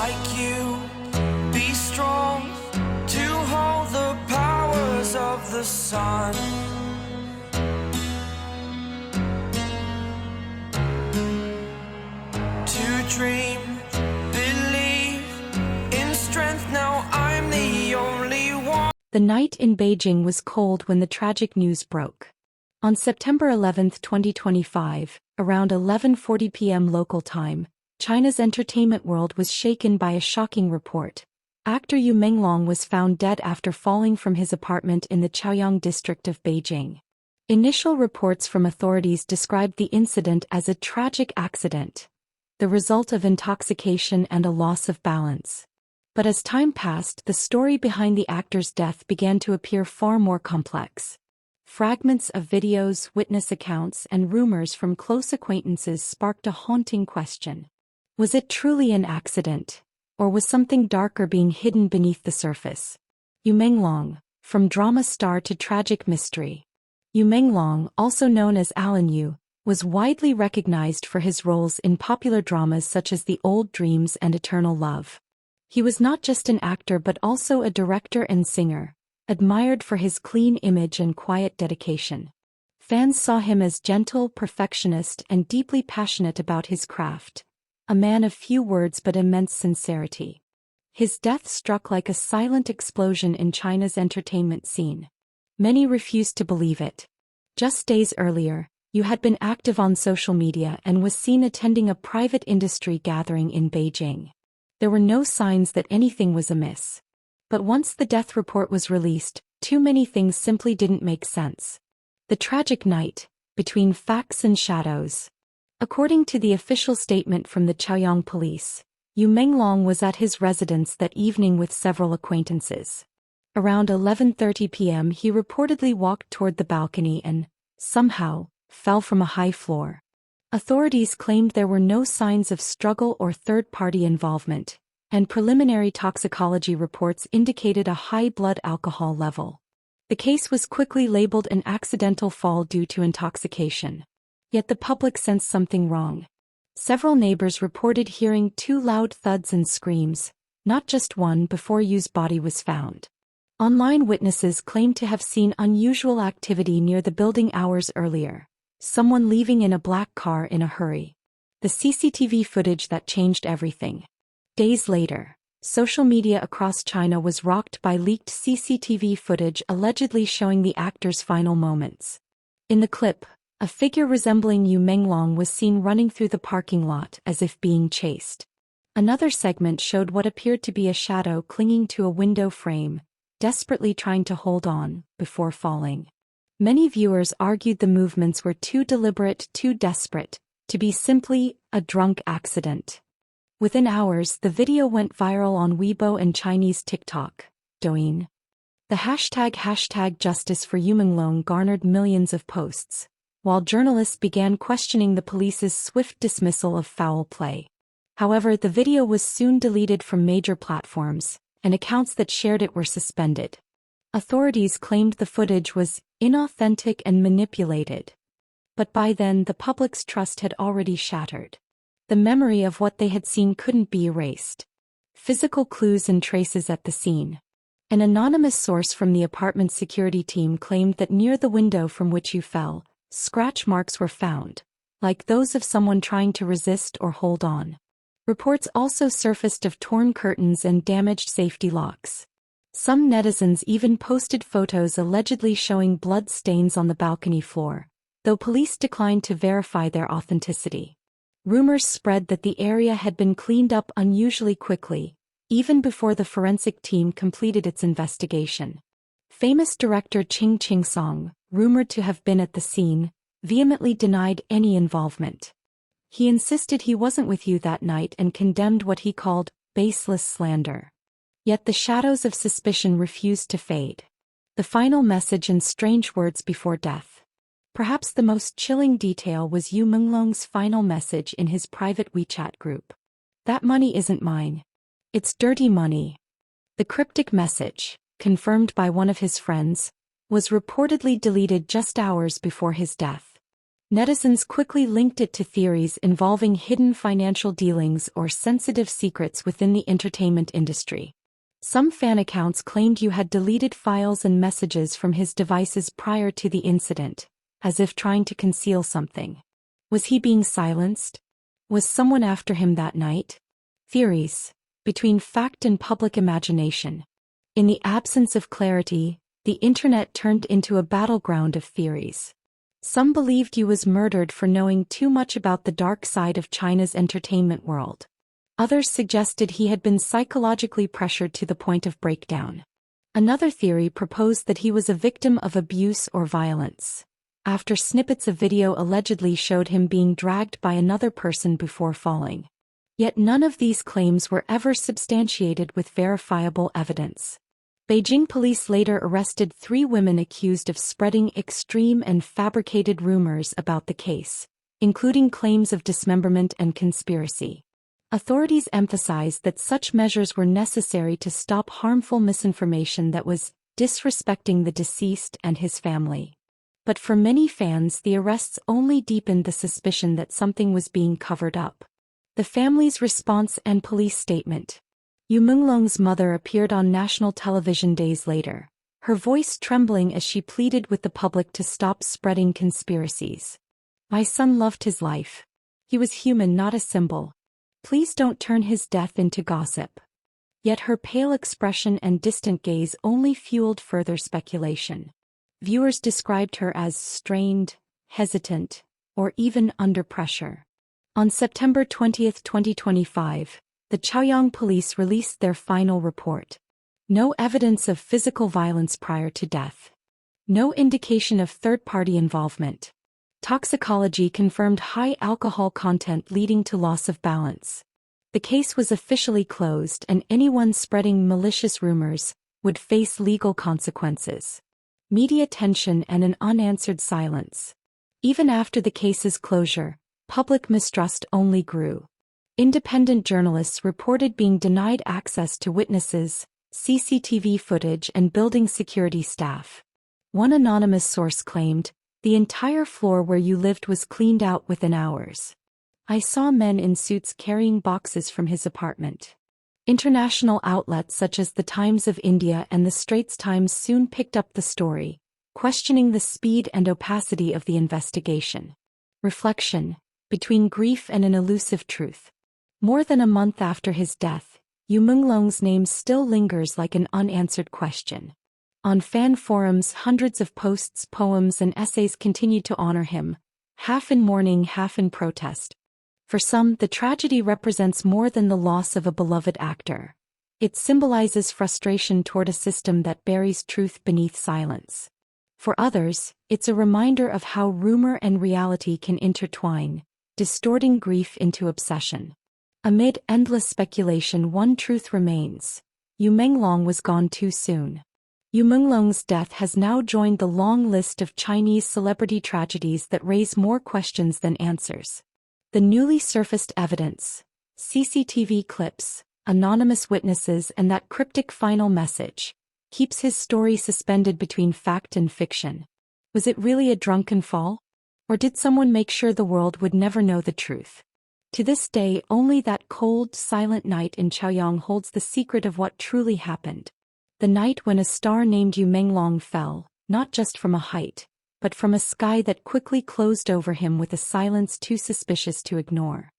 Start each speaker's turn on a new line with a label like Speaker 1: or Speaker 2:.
Speaker 1: like you. Be strong to hold the powers of the sun. To dream, believe in strength. Now I'm the only one.
Speaker 2: The night in Beijing was cold when the tragic news broke. On September 11, 2025, around 11:40 p.m. local time, China's entertainment world was shaken by a shocking report. Actor Yu Menglong was found dead after falling from his apartment in the Chaoyang district of Beijing. Initial reports from authorities described the incident as a tragic accident, the result of intoxication and a loss of balance. But as time passed, the story behind the actor's death began to appear far more complex. Fragments of videos, witness accounts, and rumors from close acquaintances sparked a haunting question. Was it truly an accident, or was something darker being hidden beneath the surface? Yu Menglong, from drama star to tragic mystery. Yu Menglong, also known as Alan Yu, was widely recognized for his roles in popular dramas such as The Old Dreams and Eternal Love. He was not just an actor but also a director and singer, admired for his clean image and quiet dedication. Fans saw him as gentle, perfectionist, and deeply passionate about his craft, a man of few words but immense sincerity. His death struck like a silent explosion in China's entertainment scene. Many refused to believe it. Just days earlier, Yu had been active on social media and was seen attending a private industry gathering in Beijing. There were no signs that anything was amiss. But once the death report was released, too many things simply didn't make sense. The tragic night, between facts and shadows. According to the official statement from the Chaoyang police, Yu Menglong was at his residence that evening with several acquaintances. Around 11:30 p.m. he reportedly walked toward the balcony and, somehow, fell from a high floor. Authorities claimed there were no signs of struggle or third-party involvement, and preliminary toxicology reports indicated a high blood alcohol level. The case was quickly labeled an accidental fall due to intoxication. Yet the public sensed something wrong. Several neighbors reported hearing two loud thuds and screams, not just one, before Yu's body was found. Online witnesses claimed to have seen unusual activity near the building hours earlier, someone leaving in a black car in a hurry. The CCTV footage that changed everything. Days later, social media across China was rocked by leaked CCTV footage allegedly showing the actor's final moments. In the clip, a figure resembling Yu Menglong was seen running through the parking lot as if being chased. Another segment showed what appeared to be a shadow clinging to a window frame, desperately trying to hold on, before falling. Many viewers argued the movements were too deliberate, too desperate, to be simply a drunk accident. Within hours, the video went viral on Weibo and Chinese TikTok, Douyin. The hashtag Justice for Yu Menglong garnered millions of posts, while journalists began questioning the police's swift dismissal of foul play. However, the video was soon deleted from major platforms, and accounts that shared it were suspended. Authorities claimed the footage was inauthentic and manipulated. But by then the public's trust had already shattered. The memory of what they had seen couldn't be erased. Physical clues and traces at the scene. An anonymous source from the apartment security team claimed that near the window from which Yu fell, scratch marks were found, like those of someone trying to resist or hold on. Reports also surfaced of torn curtains and damaged safety locks. Some netizens even posted photos allegedly showing blood stains on the balcony floor, though police declined to verify their authenticity. Rumors spread that the area had been cleaned up unusually quickly, even before the forensic team completed its investigation. Famous director Ching Song, rumored to have been at the scene, vehemently denied any involvement. He insisted he wasn't with Yu that night and condemned what he called baseless slander. Yet the shadows of suspicion refused to fade. The final message and strange words before death. Perhaps the most chilling detail was Yu Menglong's final message in his private WeChat group. "That money isn't mine. It's dirty money." The cryptic message, confirmed by one of his friends, was reportedly deleted just hours before his death. Netizens quickly linked it to theories involving hidden financial dealings or sensitive secrets within the entertainment industry. Some fan accounts claimed Yu had deleted files and messages from his devices prior to the incident, as if trying to conceal something. Was he being silenced? Was someone after him that night? Theories. Between fact and public imagination. In the absence of clarity, the internet turned into a battleground of theories. Some believed Yu was murdered for knowing too much about the dark side of China's entertainment world. Others suggested he had been psychologically pressured to the point of breakdown. Another theory proposed that he was a victim of abuse or violence, after snippets of video allegedly showed him being dragged by another person before falling. Yet none of these claims were ever substantiated with verifiable evidence. Beijing police later arrested 3 women accused of spreading extreme and fabricated rumors about the case, including claims of dismemberment and conspiracy. Authorities emphasized that such measures were necessary to stop harmful misinformation that was disrespecting the deceased and his family. But for many fans, the arrests only deepened the suspicion that something was being covered up. The family's response and police statement. Yu Menglong's mother appeared on national television days later, her voice trembling as she pleaded with the public to stop spreading conspiracies. "My son loved his life. He was human, not a symbol. Please don't turn his death into gossip." Yet her pale expression and distant gaze only fueled further speculation. Viewers described her as strained, hesitant, or even under pressure. On September 20, 2025, the Chaoyang police released their final report. No evidence of physical violence prior to death. No indication of third-party involvement. Toxicology confirmed high alcohol content leading to loss of balance. The case was officially closed, and anyone spreading malicious rumors would face legal consequences. Media tension and an unanswered silence. Even after the case's closure, public mistrust only grew. Independent journalists reported being denied access to witnesses, CCTV footage, and building security staff. One anonymous source claimed, "The entire floor where you lived was cleaned out within hours. I saw men in suits carrying boxes from his apartment." International outlets such as the Times of India and the Straits Times soon picked up the story, questioning the speed and opacity of the investigation. Reflection. Between grief and an elusive truth. More than a month after his death, Yu Menglong's name still lingers like an unanswered question. On fan forums, hundreds of posts, poems, and essays continue to honor him, half in mourning, half in protest. For some, the tragedy represents more than the loss of a beloved actor. It symbolizes frustration toward a system that buries truth beneath silence. For others, it's a reminder of how rumor and reality can intertwine, distorting grief into obsession. Amid endless speculation, one truth remains. Yu Menglong was gone too soon. Yu Menglong's death has now joined the long list of Chinese celebrity tragedies that raise more questions than answers. The newly surfaced evidence, CCTV clips, anonymous witnesses, and that cryptic final message, keeps his story suspended between fact and fiction. Was it really a drunken fall? Or did someone make sure the world would never know the truth? To this day, only that cold, silent night in Chaoyang holds the secret of what truly happened. The night when a star named Yu Menglong fell, not just from a height, but from a sky that quickly closed over him with a silence too suspicious to ignore.